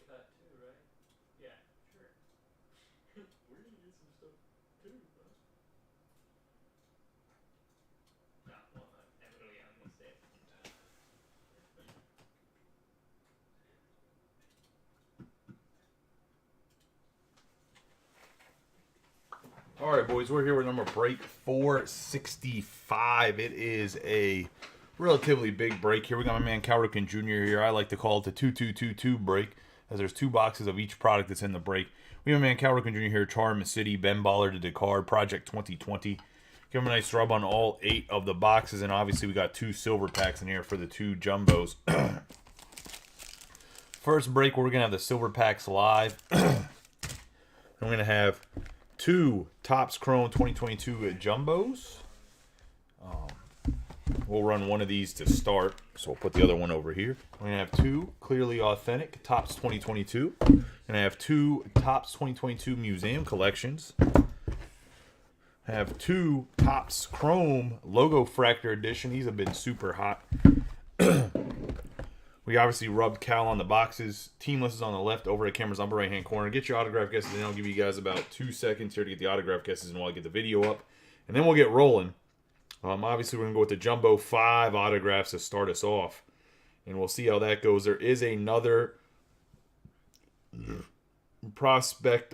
cut too, right? Yeah, sure. We're gonna get some stuff too, huh? No, well, I literally only said. All right, boys, we're here with number break 465. It is a relatively big break here. We got my man Cal Ripken Jr. here. I like to call it the 2222 break, as there's 2 boxes of each product that's in the break. We have my man Cal Ripken Jr. here, Charm City, Ben Baller to Descartes, Project 2020. Give him a nice rub on all 8 of the boxes, and obviously we got 2 silver packs in here for the 2 jumbos. First break, we're going to have the silver packs live. And we're going to have 2 Topps Chrome 2022 jumbos. We'll run one of these to start, so we'll put the other one over here. We're going to have 2 Clearly Authentic Topps 2022. We're going to have 2 Topps 2022 Museum Collections. I have 2 Topps Chrome Logo Fractor Edition. These have been super hot. We obviously rubbed Cal on the boxes. Team list is on the left, over at camera's upper right-hand corner. Get your autograph guesses, and I'll give you guys about 2 seconds here to get the autograph guesses and while I get the video up. And then we'll get rolling. Obviously, we're going to go with the Jumbo 5 autographs to start us off. And we'll see how that goes. There is another prospect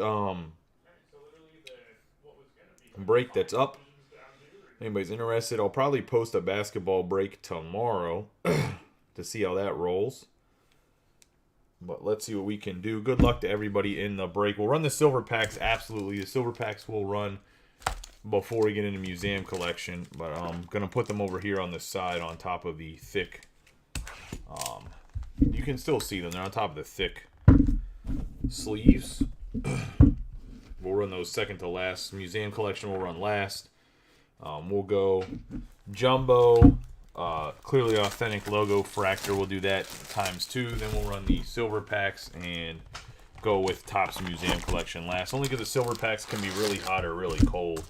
break that's up. If anybody's interested, I'll probably post a basketball break tomorrow to see how that rolls. But let's see what we can do. Good luck to everybody in the break. We'll run the silver packs, absolutely. The silver packs will run before we get into museum collection. But I'm going to put them over here on the side on top of the thick. You can still see them. They're on top of the thick sleeves. We'll run those second to last. Museum collection will run last. We'll go Jumbo, Clearly Authentic Logo Fractor. We'll do that times 2. Then we'll run the silver packs and go with Topps Museum Collection last. Only because the silver packs can be really hot or really cold.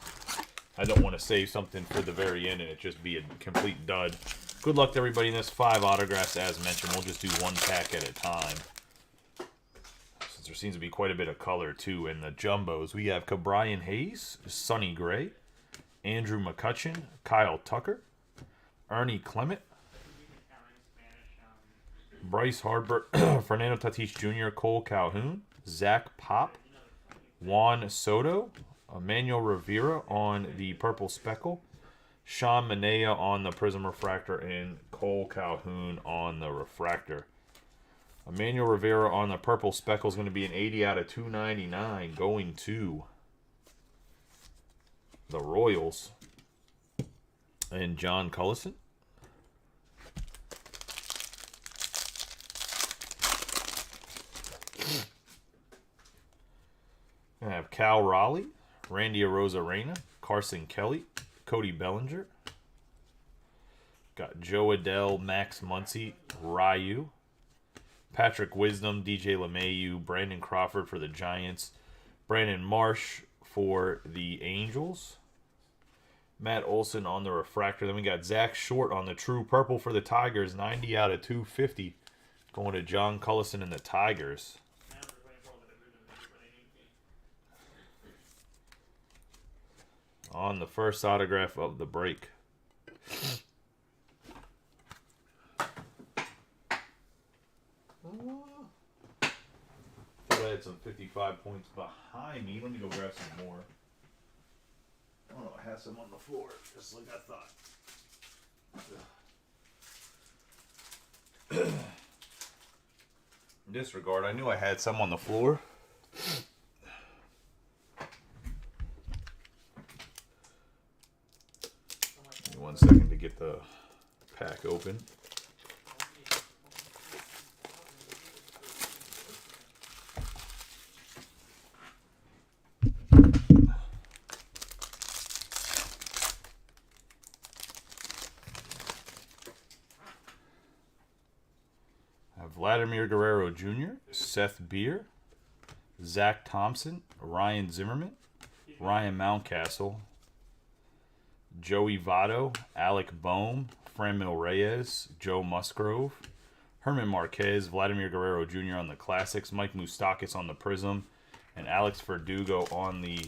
I don't want to save something for the very end and it just be a complete dud. Good luck to everybody in this. 5 autographs as mentioned. We'll just do 1 pack at a time. Since there seems to be quite a bit of color too in the jumbos. We have Cabrian Hayes, Sonny Gray, Andrew McCutchen, Kyle Tucker, Ernie Clement, Bryce Harper, Fernando Tatis Jr., Cole Calhoun, Zach Pop, Juan Soto, Emmanuel Rivera on the Purple Speckle, Sean Manea on the Prism Refractor, and Cole Calhoun on the Refractor. Emmanuel Rivera on the Purple Speckle is going to be an 80 out of 299 going to the Royals and John Cullison. I have Cal Raleigh, Randy Arozarena, Carson Kelly, Cody Bellinger. Got Joe Adele, Max Muncy, Ryu, Patrick Wisdom, DJ LeMahieu, Brandon Crawford for the Giants, Brandon Marsh for the Angels, Matt Olson on the Refractor. Then we got Zach Short on the True Purple for the Tigers, 90 out of 250, going to John Cullison and the Tigers. On the first autograph of the break. Thought I had some 55 points behind me. Let me go grab some more. Oh, I had some on the floor, just like I thought. Disregard. I knew I had some on the floor. 1 second to get the pack open. I have Vladimir Guerrero Jr., Seth Beer, Zach Thompson, Ryan Zimmerman, Ryan Mountcastle, Joey Votto, Alec Boehm, Franmil Reyes, Joe Musgrove, Herman Marquez, Vladimir Guerrero Jr. on the Classics, Mike Moustakas on the Prism, and Alex Verdugo on the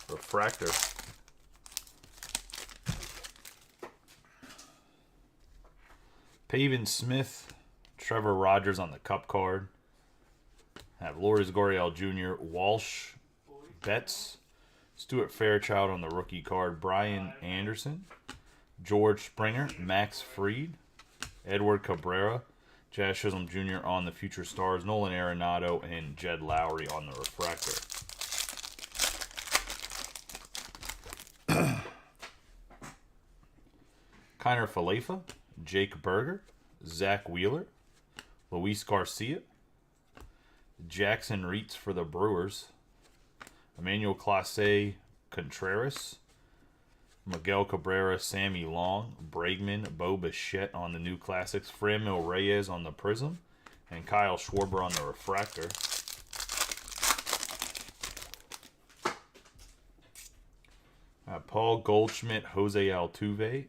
Refractor. Pavin Smith, Trevor Rogers on the Cup card. Have Lourdes Gurriel Jr., Walsh, Betts, Stuart Fairchild on the rookie card, Brian Anderson, George Springer, Max Fried, Edward Cabrera, Jazz Chisholm Jr. on the Future Stars, Nolan Arenado, and Jed Lowry on the Refractor. Kiner Falefa, Jake Berger, Zach Wheeler, Luis Garcia, Jackson Reitz for the Brewers, Emmanuel Clase Contreras, Miguel Cabrera, Sammy Long, Bregman, Bo Bichette on the new Classics, Franmil Reyes on the Prism, and Kyle Schwarber on the Refractor. Paul Goldschmidt, Jose Altuve,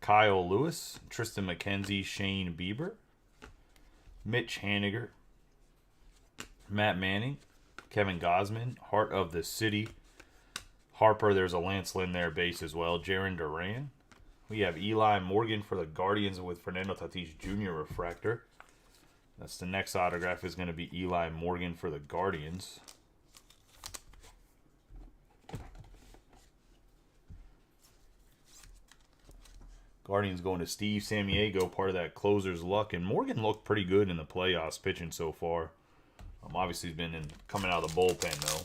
Kyle Lewis, Tristan McKenzie, Shane Bieber, Mitch Haniger, Matt Manning, Kevin Gausman, Heart of the City, Harper, there's a Lance Lynn there base as well, Jarren Duran. We have Eli Morgan for the Guardians with Fernando Tatis Jr. Refractor. That's the next autograph is going to be Eli Morgan for the Guardians. Guardians going to Steve Samiego, part of that closer's luck. And Morgan looked pretty good in the playoffs pitching so far. Obviously, he's been coming out of the bullpen, though.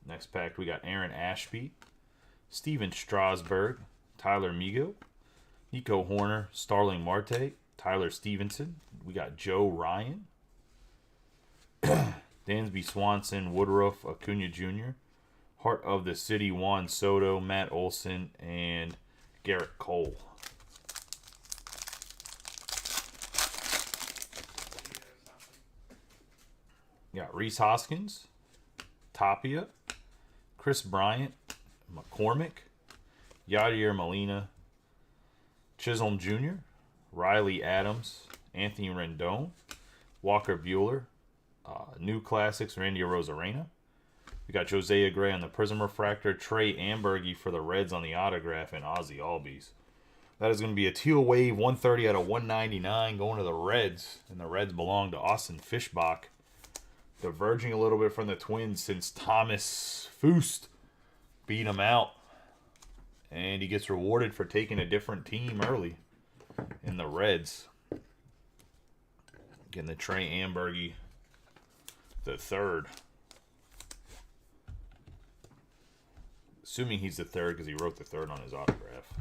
Next pack, we got Aaron Ashby, Steven Strasburg, Tyler Migo, Nico Horner, Starling Marte, Tyler Stevenson. We got Joe Ryan, Dansby Swanson, Woodruff, Acuna Jr., Heart of the City, Juan Soto, Matt Olson, and Garrett Cole. Got Rhys Hoskins, Tapia, Chris Bryant, McCormick, Yadier Molina, Chisholm Jr., Riley Adams, Anthony Rendon, Walker Buehler, New Classics, Randy Arozarena. We got Josiah Gray on the Prism Refractor, Trey Ambergy for the Reds on the autograph, and Ozzie Albies. That is going to be a Teal Wave 130 out of 199 going to the Reds, and the Reds belong to Austin Fishbach. Diverging a little bit from the Twins since Thomas Fust beat him out. And he gets rewarded for taking a different team early in the Reds. Getting the Trey Ambergy the third. Assuming he's the third because he wrote the third on his autograph.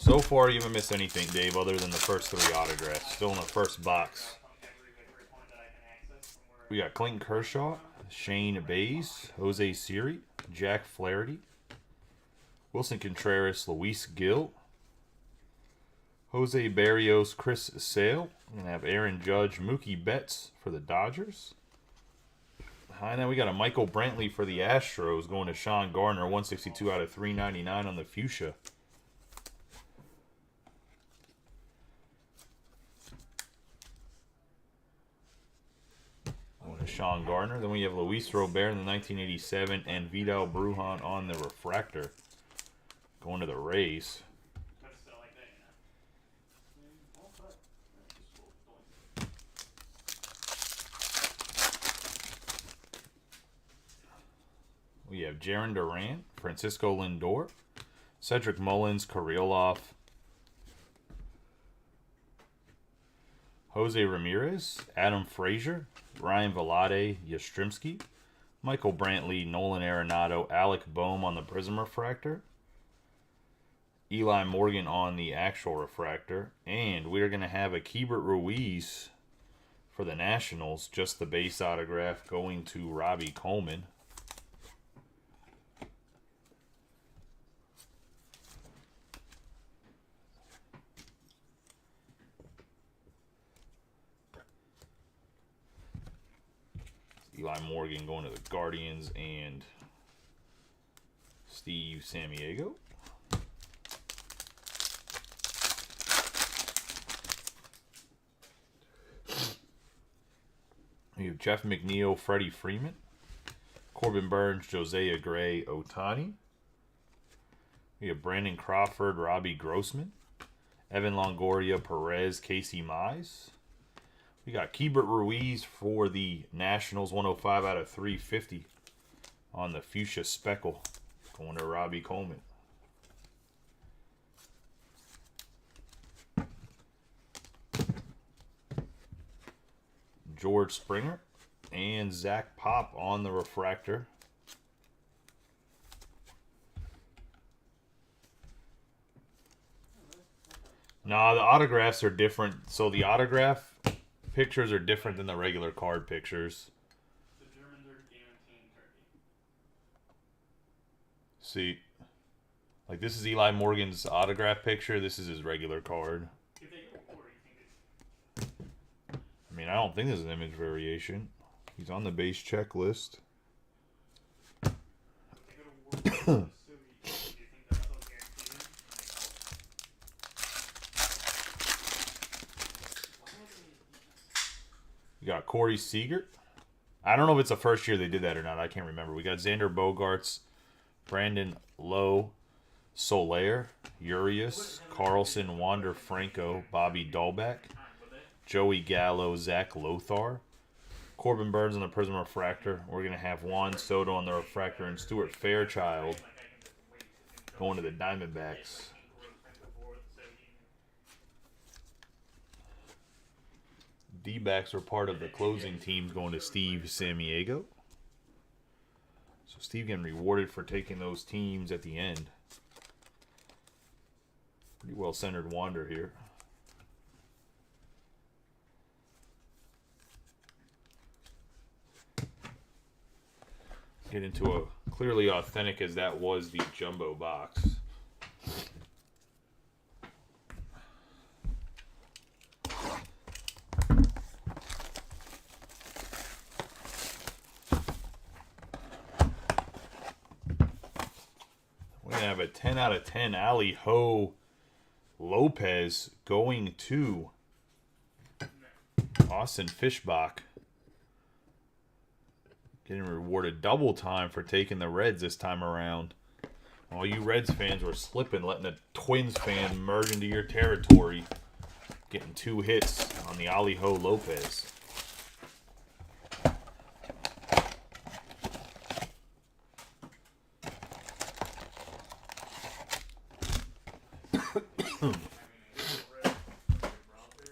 So far, you haven't missed anything, Dave, other than the first three autographs. Still in the first box. We got Clayton Kershaw, Shane Bays, Jose Siri, Jack Flaherty, Wilson Contreras, Luis Gil, Jose Barrios, Chris Sale. We're going to have Aaron Judge, Mookie Betts for the Dodgers. And then we got a Michael Brantley for the Astros going to Sean Gardner, 162 out of 399 on the Fuchsia. Sean Gardner. Then we have Luis Robert in the 1987 and Vidal Brujan on the Refractor. Going to the Rays. We have Jarren Duran, Francisco Lindor, Cedric Mullins, Kirilloff, Jose Ramirez, Adam Frazier, Ryan Velade, Yastrzemski, Michael Brantley, Nolan Arenado, Alec Boehm on the Prism Refractor, Eli Morgan on the actual refractor, and we're going to have a Keibert Ruiz for the Nationals, just the base autograph going to Robbie Coleman. Eli Morgan going to the Guardians, and Steve Samiego. We have Jeff McNeil, Freddie Freeman, Corbin Burns, Josiah Gray, Ohtani. We have Brandon Crawford, Robbie Grossman, Evan Longoria, Perez, Casey Mize. We got Keibert Ruiz for the Nationals, 105 out of 350 on the Fuchsia Speckle, going to Robbie Coleman. George Springer and Zach Pop on the refractor. No, the autographs are different. So the autograph pictures are different than the regular card pictures. The Germans are guaranteeing Turkey. See, like this is Eli Morgan's autograph picture. This is his regular card. If they go forward, you think it's... I mean, I don't think there's an image variation. He's on the base checklist. If they go to war with the Soviet Union, do you think they'll guarantee them? We got Corey Seager. I don't know if it's the first year they did that or not. I can't remember. We got Xander Bogaerts, Brandon Lowe, Soler, Urias, Carlson, Wander Franco, Bobby Dahlbeck, Joey Gallo, Zach Lothar, Corbin Burns on the Prism Refractor. We're going to have Juan Soto on the refractor and Stuart Fairchild going to the Diamondbacks. D-backs are part of the closing teams going to Steve Samiego. So Steve getting rewarded for taking those teams at the end. Pretty well centered Wander here. Get into a clearly authentic as that was the jumbo box. We're going to have a 10 out of 10 Ali Ho Lopez going to Austin Fishbach. Getting rewarded double time for taking the Reds this time around. All you Reds fans were slipping, letting the Twins fan merge into your territory. Getting 2 hits on the Ali Ho Lopez.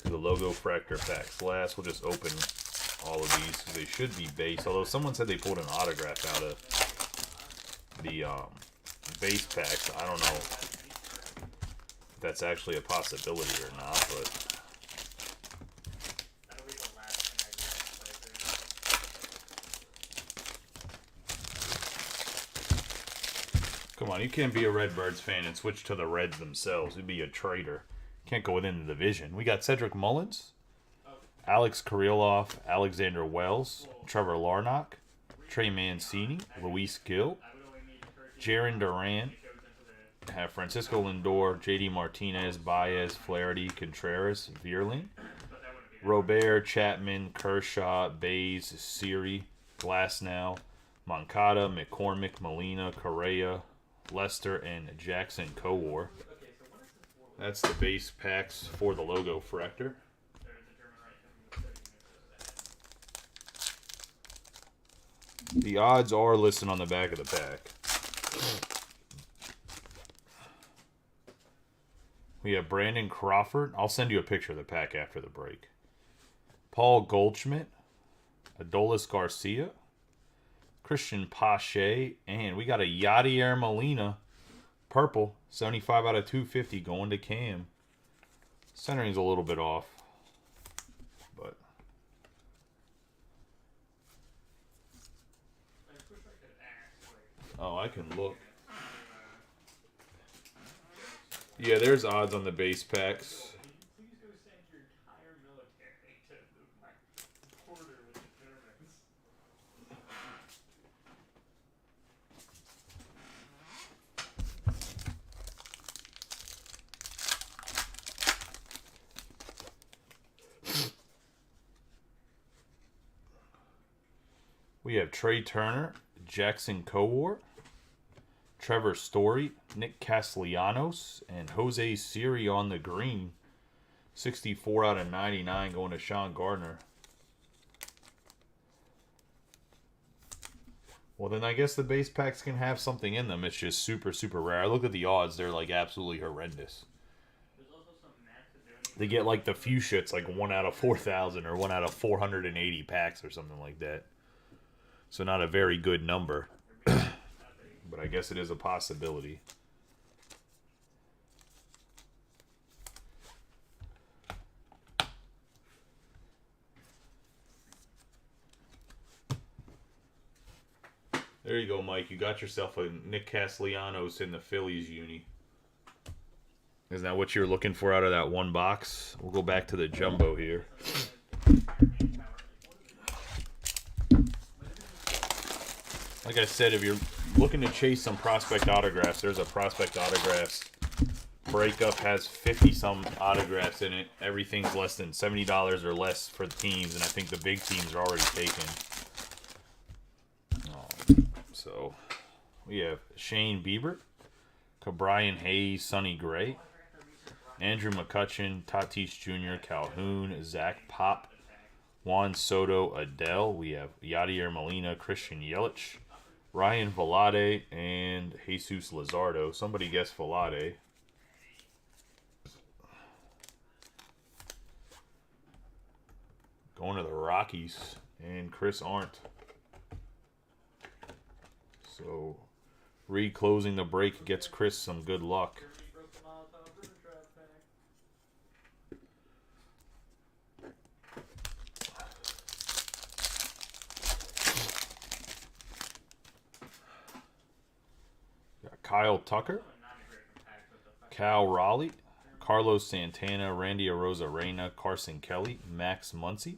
The logo fractor packs last. We'll just open all of these because they should be base. Although someone said they pulled an autograph out of the base packs. I don't know if that's actually a possibility or not, but That'll be the last thing I do. come on, you can't be a Redbirds fan and switch to the Reds themselves. You'd be a traitor. Can't go within the division. We got Cedric Mullins, Alex Kirilloff, Alexander Wells, Trevor Larnach, Trey Mancini, Luis Gil, Jarren Duran, have Francisco Lindor, JD Martinez, Baez, Flaherty, Contreras, Vierling, Robert, Chapman, Kershaw, Bays, Siri, Glasnow, Moncada, McCormick, Molina, Correa, Lester, and Jackson Kowar. That's the base packs for the logo fractor. The odds are listed on the back of the pack. We have Brandon Crawford. I'll send you a picture of the pack after the break. Paul Goldschmidt, Adolis Garcia, Christian Pache, and we got a Yadier Molina, purple, 75 out of 250 going to Cam. Centering's a little bit off, but oh, I can look. Yeah, there's odds on the base packs. Please go send your entire military to my border with the Germans. We have Trey Turner, Jackson Kowar, Trevor Story, Nick Castellanos, and Jose Siri on the green. 64 out of 99 going to Sean Gardner. Well, then I guess the base packs can have something in them. It's just super, super rare. I look at the odds. They're like absolutely horrendous. They get like the fuchsia. It's like 1 out of 4,000 or 1 out of 480 packs or something like that. So not a very good number. But I guess it is a possibility. There you go, Mike. You got yourself a Nick Castellanos in the Phillies uni. Isn't that what you're looking for out of that one box? We'll go back to the jumbo here. Like I said, if you're looking to chase some prospect autographs, there's a prospect autographs breakup, has 50-some autographs in it. Everything's less than $70 or less for the teams, and I think the big teams are already taken. So we have Shane Bieber, Brian Hayes, Sonny Gray, Andrew McCutchen, Tatis Jr., Calhoun, Zach Pop, Juan Soto, Adele. We have Yadier Molina, Christian Yelich, Ryan Velarde, and Jesus Luzardo. Somebody guessed Velarde. Going to the Rockies, and Chris Arndt. So, reclosing the break gets Chris some good luck. Got Kyle Tucker, Cal Raleigh, Carlos Santana, Randy Arozarena, Carson Kelly, Max Muncy,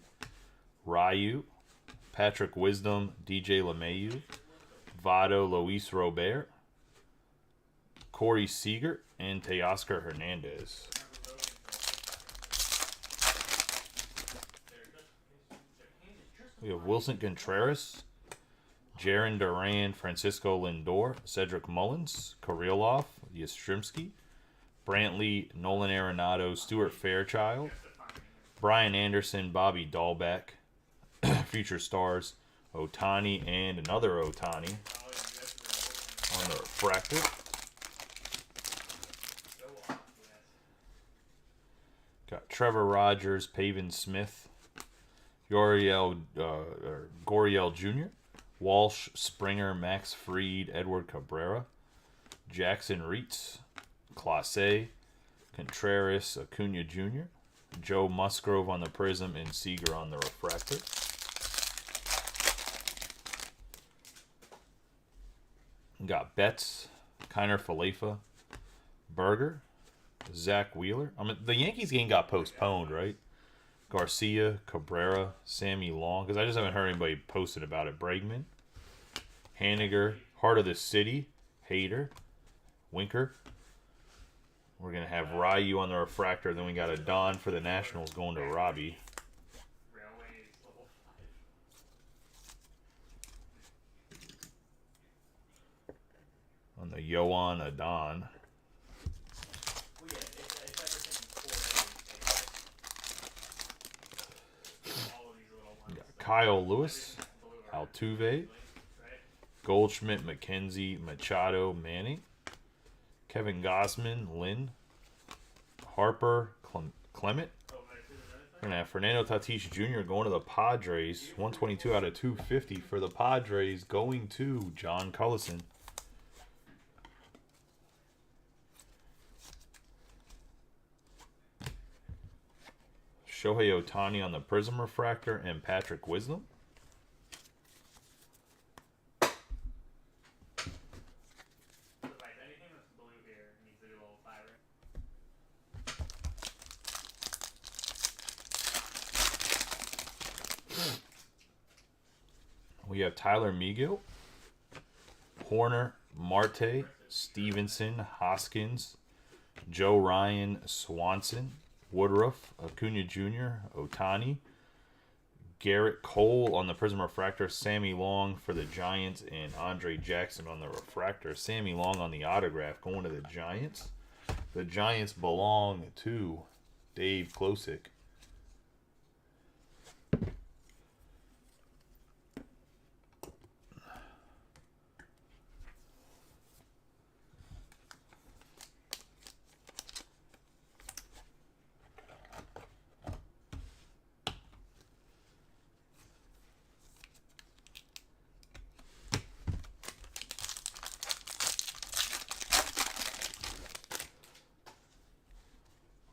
Ryu, Patrick Wisdom, DJ LeMahieu, Votto, Luis Robert, Corey Seager, and Teoscar Hernandez. We have Wilson Contreras, Jarren Duran, Francisco Lindor, Cedric Mullins, Kirilloff, Yastrzemski, Brantley, Nolan Arenado, Stuart Fairchild, Brian Anderson, Bobby Dahlbeck, Future Stars, Ohtani, and another Ohtani on the refractor. Got Trevor Rogers, Pavin Smith, Goriel Jr., Walsh, Springer, Max Fried, Edward Cabrera, Jackson Reitz, Clase, Contreras, Acuna Jr., Joe Musgrove on the Prism, and Seager on the refractor. Got Betts, Kiner Falefa, Berger, Zach Wheeler. The Yankees game got postponed, right? Garcia, Cabrera, Sammy Long, because I just haven't heard anybody posted about it. Bregman, Haniger, Heart of the City, Hader, Winker. We're going to have Ryu on the refractor. Then we got a Don for the Nationals going to Robbie. On the Yoan Adon. Kyle Lewis, Altuve, Goldschmidt, McKenzie, Machado, Manning, Kevin Gausman, Lynn, Harper, Clement. We're going to have Fernando Tatis Jr. going to the Padres. 122 out of 250 for the Padres, going to John Cullison. Shohei Ohtani on the Prism Refractor, and Patrick Wisdom. We have Tyler Megill, Horner, Marte, Stevenson, Hoskins, Joe Ryan, Swanson, Woodruff, Acuna Jr., Ohtani, Garrett Cole on the Prism Refractor. Sammy Long for the Giants. And Andre Jackson on the Refractor. Sammy Long on the autograph going to the Giants. The Giants belong to Dave Klosick.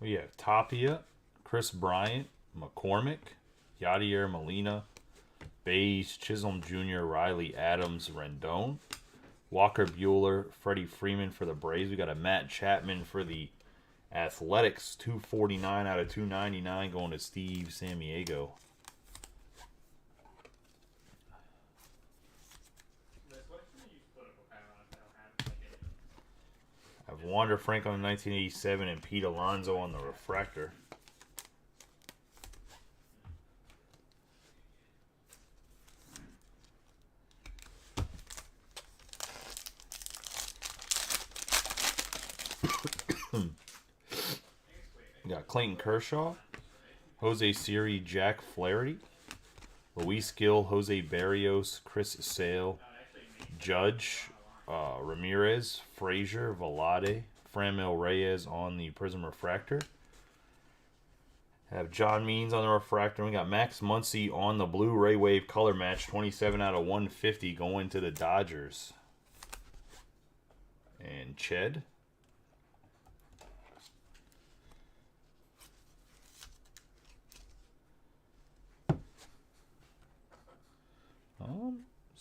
We have Tapia, Chris Bryant, McCormick, Yadier Molina, Bays, Chisholm Jr., Riley Adams, Rendon, Walker Buehler, Freddie Freeman for the Braves. We got a Matt Chapman for the Athletics, 249 out of 299 going to Steve Samiego. I have Wander Franco on the 1987 and Pete Alonso on the Refractor. We got Clayton Kershaw, Jose Siri, Jack Flaherty, Luis Gil, Jose Barrios, Chris Sale, Judge, Ramirez, Frazier, Velade, Franmil Reyes on the Prism Refractor. Have John Means on the Refractor. We got Max Muncy on the Blu-ray Wave Color Match, 27 out of 150 going to the Dodgers. And Ched.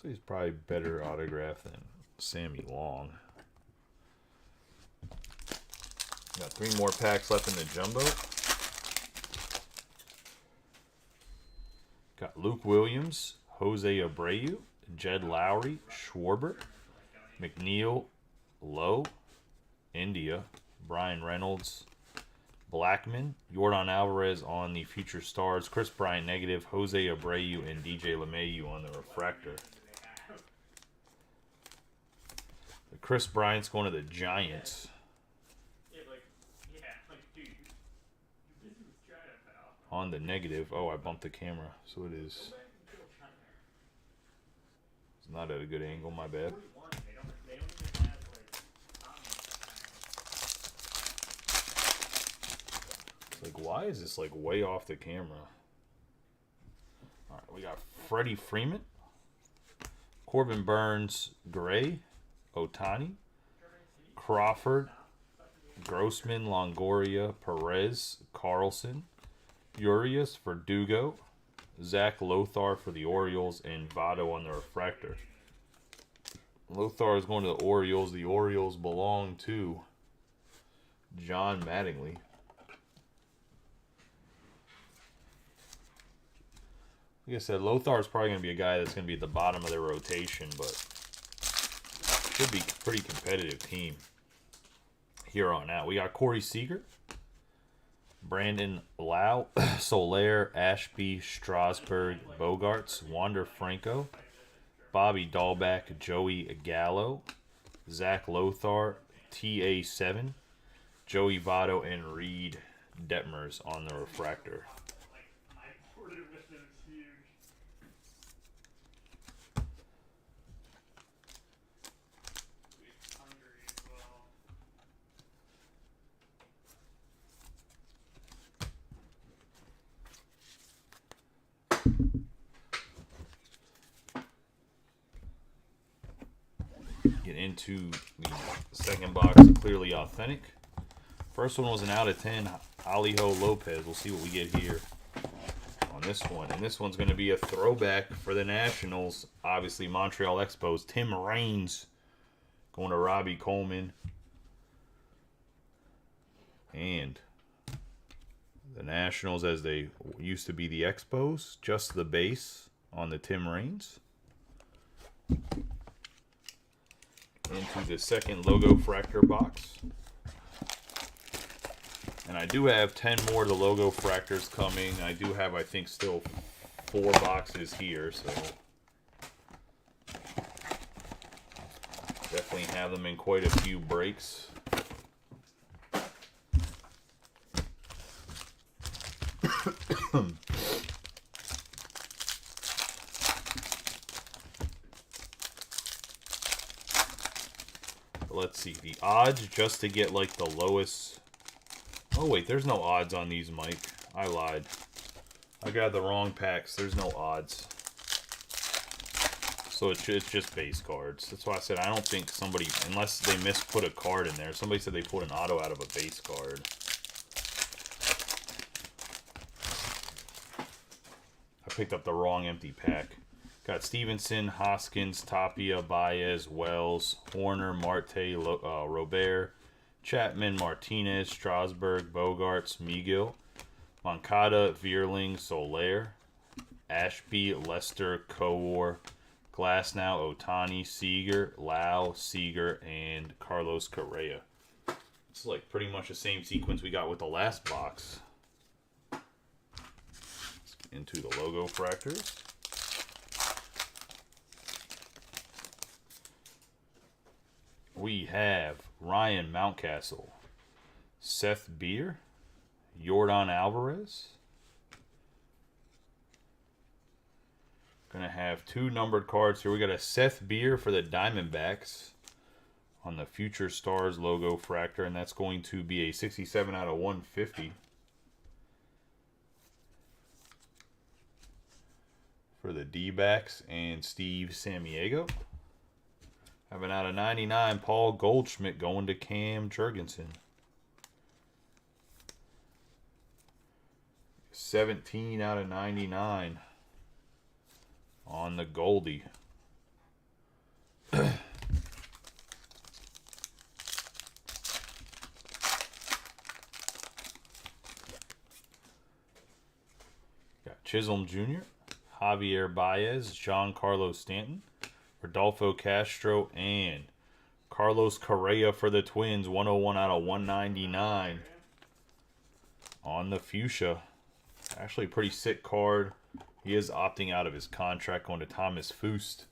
So he's probably better autograph than Sammy Long. Got 3 more packs left in the jumbo. Got Luke Williams, Jose Abreu, Jed Lowry, Schwarber, McNeil, Lowe, India, Brian Reynolds, Blackman, Yordan Alvarez on the Future Stars, Chris Bryant negative, Jose Abreu, and DJ LeMahieu on the Refractor. Chris Bryant's going to the Giants. On the negative. Oh, I bumped the camera. So it is. It's not at a good angle. My bad. It's like, why is this like way off the camera? Alright, we got Freddie Freeman, Corbin Burns, Gray, Otani, Crawford, Grossman, Longoria, Perez, Carlson, Urias for Dugo, Zach Lothar for the Orioles, and Votto on the Refractor. Lothar is going to the Orioles. The Orioles belong to John Mattingly. Like I said, Lothar is probably going to be a guy that's going to be at the bottom of their rotation, but should be a pretty competitive team here on out. We got Corey Seager, Brandon Lau, Soler, Ashby, Strasburg, Bogarts, Wander Franco, Bobby Dahlback, Joey Gallo, Zach Lothar, TA7, Joey Votto, and Reed Detmers on the Refractor. Get into the second box of Clearly Authentic. First one was an out of 10, Alejo Lopez. We'll see what we get here on this one. And this one's going to be a throwback for the Nationals. Obviously, Montreal Expos. Tim Raines going to Robbie Coleman. And the Nationals, as they used to be the Expos, just the base on the Tim Raines. Into the second Logo Fractor box. And I do have 10 more of the Logo Fractors coming. I do have, I think, still 4 boxes here, so definitely have them in quite a few breaks. Let's see, the odds just to get like the lowest. Oh wait, there's no odds on these, Mike. I lied. I got the wrong packs. There's no odds. So it's just base cards. That's why I said I don't think somebody, unless they misput a card in there. Somebody said they pulled an auto out of a base card. I picked up the wrong empty pack. Got Stevenson, Hoskins, Tapia, Baez, Wells, Horner, Marte, Robert, Chapman, Martinez, Strasburg, Bogarts, Megill, Moncada, Vierling, Soler, Ashby, Lester, Kowar, Glasnow, Otani, Seager, Lau, Seager, and Carlos Correa. It's like pretty much the same sequence we got with the last box. Into the logo fractors. We have Ryan Mountcastle, Seth Beer, Yordan Alvarez. Gonna have 2 numbered cards here. We got a Seth Beer for the Diamondbacks on the Future Stars logo fractor, and that's going to be a 67 out of 150. For the D-backs and Steve Sammiego. Have an out of 99, Paul Goldschmidt going to Cam Jurgensen. 17 out of 99 on the Goldie. Got Chisholm Jr., Javier Baez, Giancarlo Stanton, Rodolfo Castro, and Carlos Correa for the Twins. 101 out of 199 on the fuchsia. Actually a pretty sick card. He is opting out of his contract, going to Thomas Fust.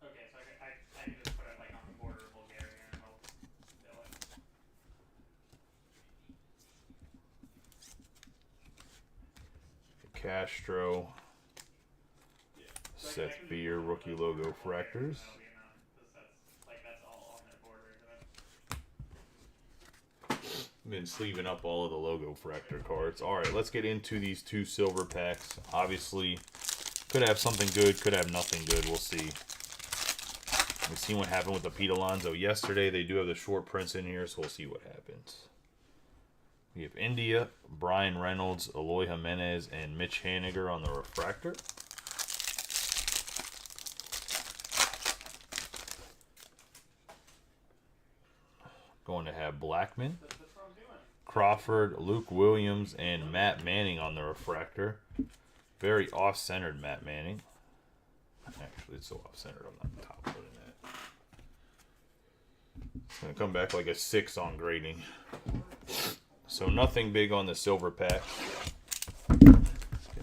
Okay, so I can just put it like on the border of Bulgaria and help fill it. Castro. Yeah. Seth Beer, rookie logo fractors. That's all on their border, isn't it? Been sleeving up all of the logo fractor cards. Alright, let's get into these 2 silver packs. Obviously, could have something good, could have nothing good. We'll see. We've seen what happened with the Pete Alonso yesterday. They do have the short prints in here, so we'll see what happens. We have India, Brian Reynolds, Eloy Jimenez, and Mitch Haniger on the refractor. Going to have Blackman, Crawford, Luke Williams, and Matt Manning on the refractor. Very off-centered Matt Manning. Actually, it's so off-centered, I'm not top putting that. It's going to come back like a 6 on grading. So nothing big on the silver pack.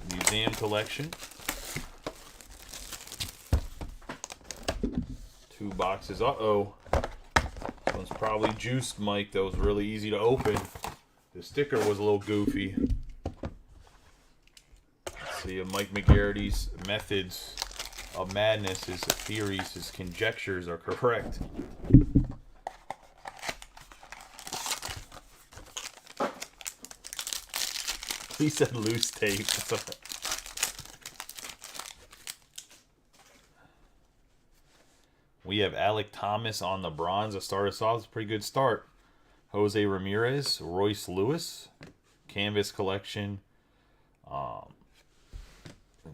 Museum collection. 2 boxes. Uh-oh. This one's probably juiced, Mike. That was really easy to open. The sticker was a little goofy. Let's see, Mike McGarrity's methods of madness, his theories, his conjectures are correct. He said loose tape. We have Alec Thomas on the bronze to start us off. It's a pretty good start. Jose Ramirez, Royce Lewis, Canvas Collection,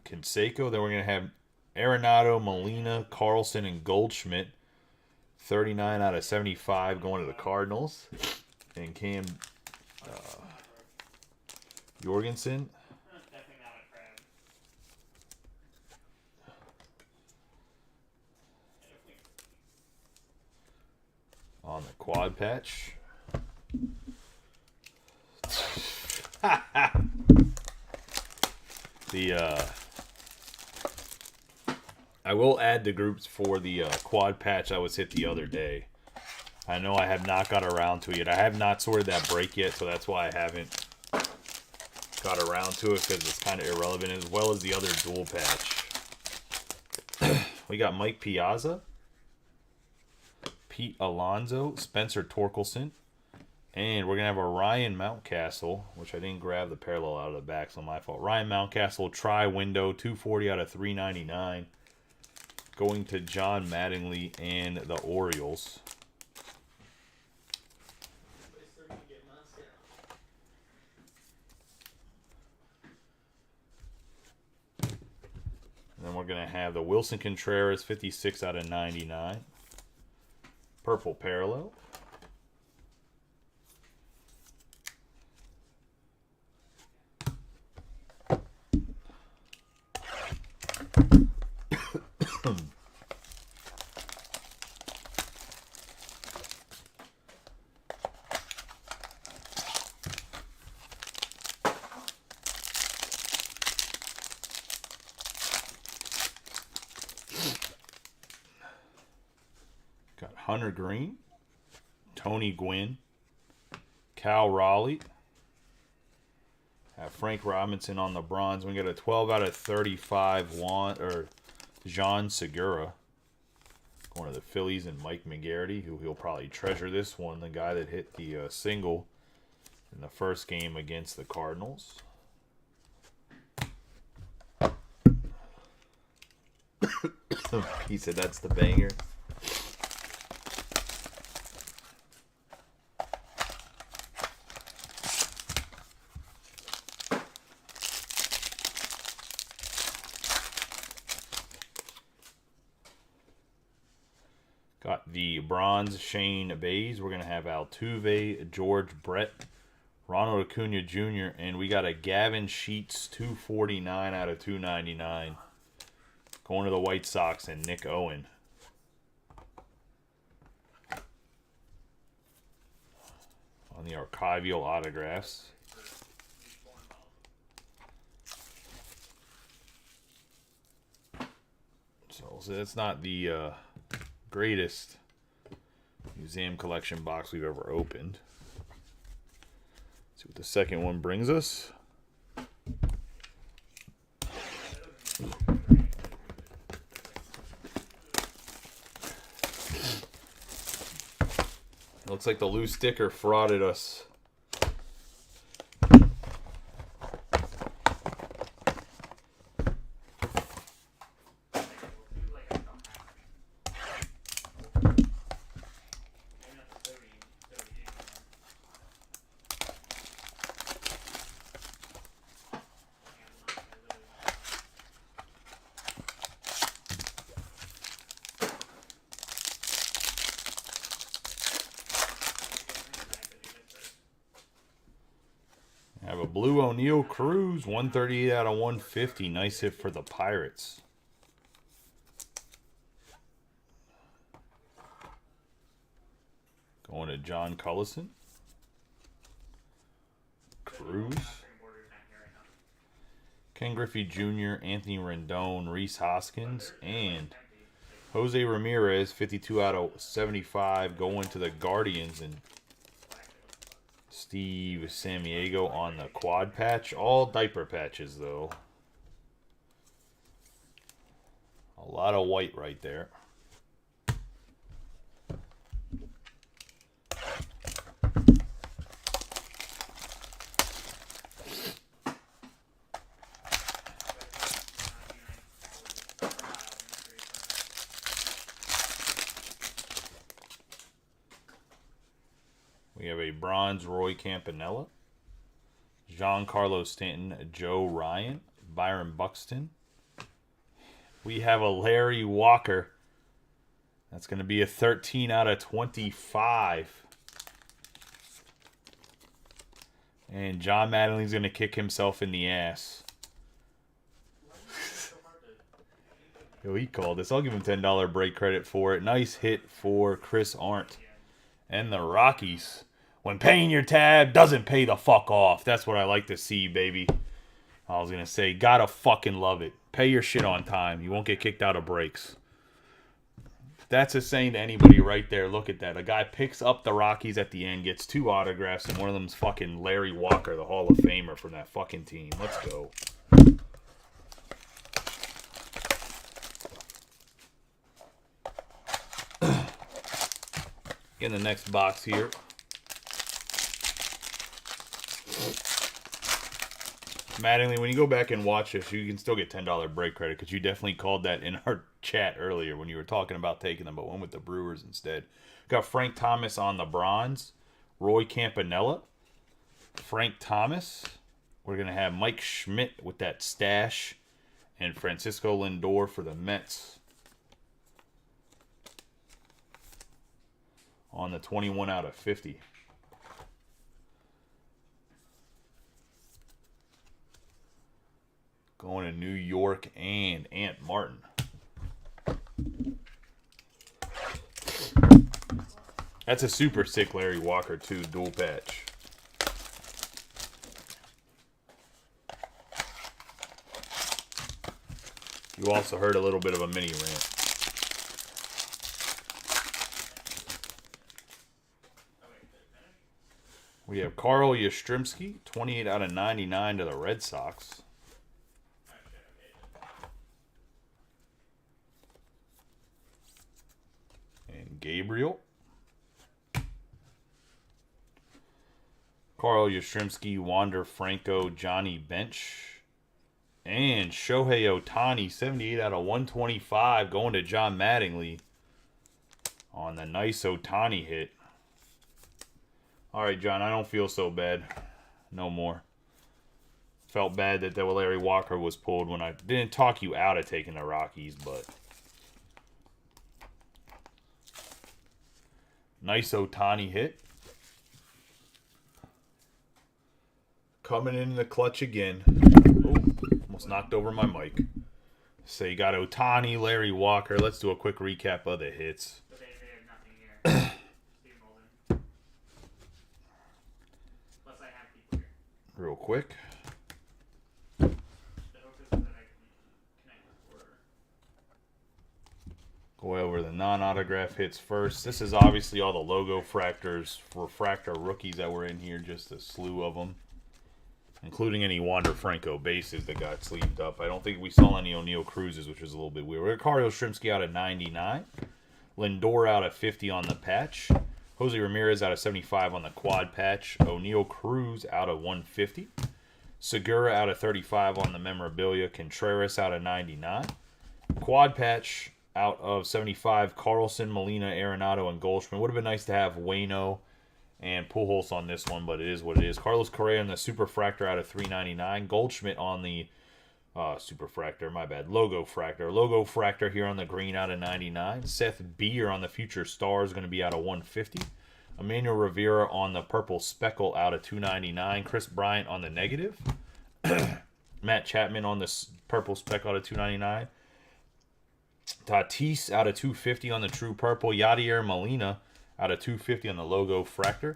Canseco. Then we're going to have Arenado, Molina, Carlson, and Goldschmidt. 39 out of 75 going to the Cardinals. And Cam Jorgensen. Definitely not a crab. On the quad patch. I will add the groups for the quad patch I was hit the other day. I know I have not got around to it yet. I have not sorted that break yet, so that's why I haven't got around to it, because it's kind of irrelevant, as well as the other dual patch. We got Mike Piazza, Pete Alonso, Spencer Torkelson, and we're going to have a Ryan Mountcastle, which I didn't grab the parallel out of the back, so my fault. Ryan Mountcastle, tri-window, 240 out of 399. Going to John Mattingly and the Orioles. And then we're going to have the Wilson Contreras, 56 out of 99. Purple parallel. Got Hunter Green, Tony Gwynn, Cal Raleigh. Have Frank Robinson on the bronze. We got a 12 out of 35 Jean Segura. Going to the Phillies, and Mike McGarity, who he'll probably treasure this one. The guy that hit the single in the first game against the Cardinals. He said that's the banger. Got the bronze Shane Bays. We're going to have Altuve, George Brett, Ronald Acuna Jr., and we got a Gavin Sheets, 249 out of 299. Going to the White Sox and Nick Owen. On the archival autographs. So that's not the greatest museum collection box we've ever opened. Let's see what the second one brings us. Looks like the loose sticker frauded us. Have a blue O'Neal Cruz, 138 out of 150. Nice hit for the Pirates. Going to John Cullison. Cruz. Ken Griffey Jr., Anthony Rendon, Reese Hoskins, and Jose Ramirez, 52 out of 75, going to the Guardians, and Steve Samiego on the quad patch. All diaper patches, though. A lot of white right there. We have a bronze Roy Campanella, Giancarlo Stanton, Joe Ryan, Byron Buxton. We have a Larry Walker. That's going to be a 13 out of 25. And John Mattingly's going to kick himself in the ass. Yo, he called this. I'll give him $10 break credit for it. Nice hit for Chris Arndt and the Rockies. When paying your tab doesn't pay the fuck off. That's what I like to see, baby. I was going to say, gotta fucking love it. Pay your shit on time. You won't get kicked out of breaks. That's a saying to anybody right there. Look at that. A guy picks up the Rockies at the end, gets 2 autographs, and one of them's fucking Larry Walker, the Hall of Famer from that fucking team. Let's go. In the next box here. Mattingly, when you go back and watch this, you can still get $10 break credit because you definitely called that in our chat earlier when you were talking about taking them, but went with the Brewers instead. Got Frank Thomas on the bronze, Roy Campanella, Frank Thomas. We're going to have Mike Schmidt with that stash, and Francisco Lindor for the Mets on the 21 out of 50. Going to New York and Ant Martin. That's a super sick Larry Walker, too, dual patch. You also heard a little bit of a mini rant. We have Carl Yastrzemski, 28 out of 99 to the Red Sox. And Gabriel. Carl Yastrzemski, Wander Franco, Johnny Bench. And Shohei Ohtani, 78 out of 125, going to John Mattingly on the nice Ohtani hit. All right, John, I don't feel so bad. No more. Felt bad that Larry Walker was pulled when I didn't talk you out of taking the Rockies, but nice Ohtani hit. Coming in the clutch again. Oh, almost knocked over my mic. So you got Ohtani, Larry Walker. Let's do a quick recap of the hits. But they have nothing here. Steve Molden. Plus I have people here. Real quick. The hope is that I can connect this order. Go over the non-autograph hits first. This is obviously all the logo refractor rookies that were in here. Just a slew of them. Including any Wander Franco bases that got sleeved up. I don't think we saw any O'Neal Cruzes, which was a little bit weird. We got Carlos Yastrzemski out of 99. Lindor out of 50 on the patch. Jose Ramirez out of 75 on the quad patch. O'Neal Cruz out of 150. Segura out of 35 on the memorabilia. Contreras out of 99. Quad patch out of 75. Carlson, Molina, Arenado, and Goldschmidt. Would have been nice to have Waino and Pujols on this one, but it is what it is. Carlos Correa on the Superfractor out of 399. Goldschmidt on the Superfractor, my bad. Logo Fractor here on the green out of 99. Seth Beer on the Future Stars going to be out of 150. Emmanuel Rivera on the Purple Speckle out of 299. Chris Bryant on the negative. Matt Chapman on the Purple Speckle out of 299. Tatis out of 250 on the True Purple. Yadier Molina out of 250 on the Logo Fractor.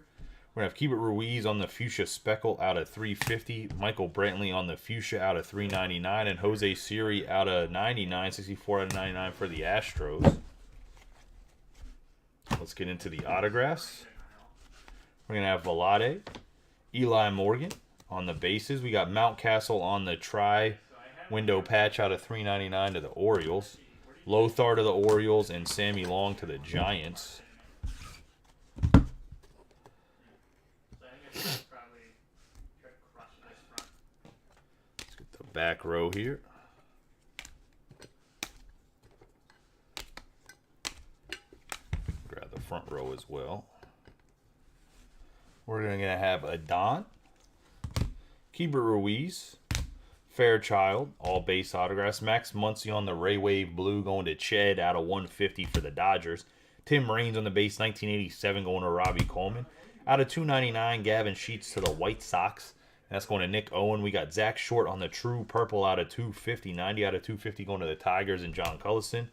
We're going to have Keibert Ruiz on the Fuchsia Speckle out of 350. Michael Brantley on the Fuchsia out of 399. And Jose Siri out of 99. 64 out of 99 for the Astros. Let's get into the autographs. We're going to have Velade. Eli Morgan on the bases. We got Mountcastle on the tri-window patch out of 399 to the Orioles. Lothar to the Orioles and Sammy Long to the Giants. Let's get the back row here. Grab the front row as well. We're going to have Adon, Keibert Ruiz, Fairchild, all base autographs. Max Muncy on the Ray Wave Blue going to Ched out of 150 for the Dodgers. Tim Raines on the base 1987 going to Robbie Coleman. Out of 299, Gavin Sheets to the White Sox. That's going to Nick Owen. We got Zach Short on the True Purple out of 250. 90 out of 250 going to the Tigers and John Cullison.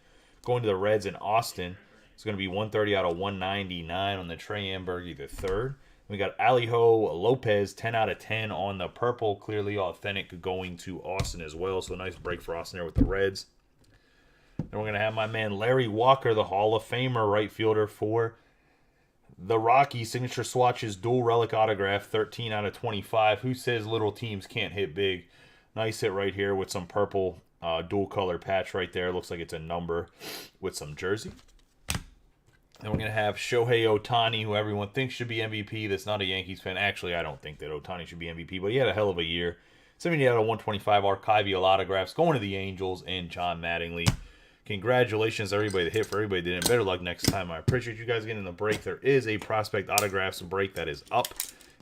Going to the Reds in Austin. It's going to be 130 out of 199 on the Trey Ambergy III. We got Alejo Lopez, 10 out of 10 on the purple. Clearly authentic going to Austin as well. So nice break for Austin there with the Reds. Then we're going to have my man Larry Walker, the Hall of Famer right fielder for the Rockies. Signature swatches, dual relic autograph, 13 out of 25. Who says little teams can't hit big? Nice hit right here with some purple dual color patch right there. Looks like it's a number with some jersey. And we're going to have Shohei Ohtani, who everyone thinks should be MVP. That's not a Yankees fan. Actually, I don't think that Ohtani should be MVP, but he had a hell of a year. 70 out of 125 archival autographs going to the Angels and John Mattingly. Congratulations, everybody that hit. For everybody that didn't, better luck next time. I appreciate you guys getting the break. There is a prospect autographs break that is up.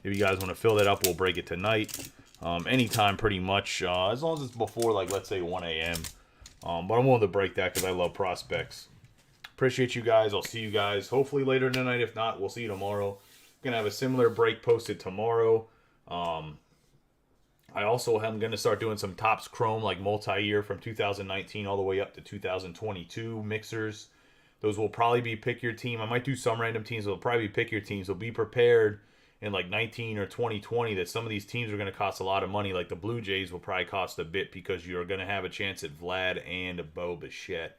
If you guys want to fill that up, we'll break it tonight. Anytime, pretty much. As long as it's before, like, let's say 1 a.m. But I'm willing to break that because I love prospects. Appreciate you guys. I'll see you guys hopefully later tonight. If not, we'll see you tomorrow. Going to have a similar break posted tomorrow. I also am going to start doing some Topps Chrome, like multi-year from 2019 all the way up to 2022 mixers. Those will probably be pick your team. I might do some random teams. They'll probably be pick your teams. So be prepared in like 19 or 2020 that some of these teams are going to cost a lot of money. Like the Blue Jays will probably cost a bit because you're going to have a chance at Vlad and Bo Bichette.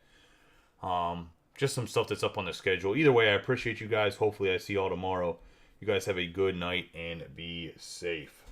Just some stuff that's up on the schedule. Either way, I appreciate you guys. Hopefully I see you all tomorrow. You guys have a good night and be safe.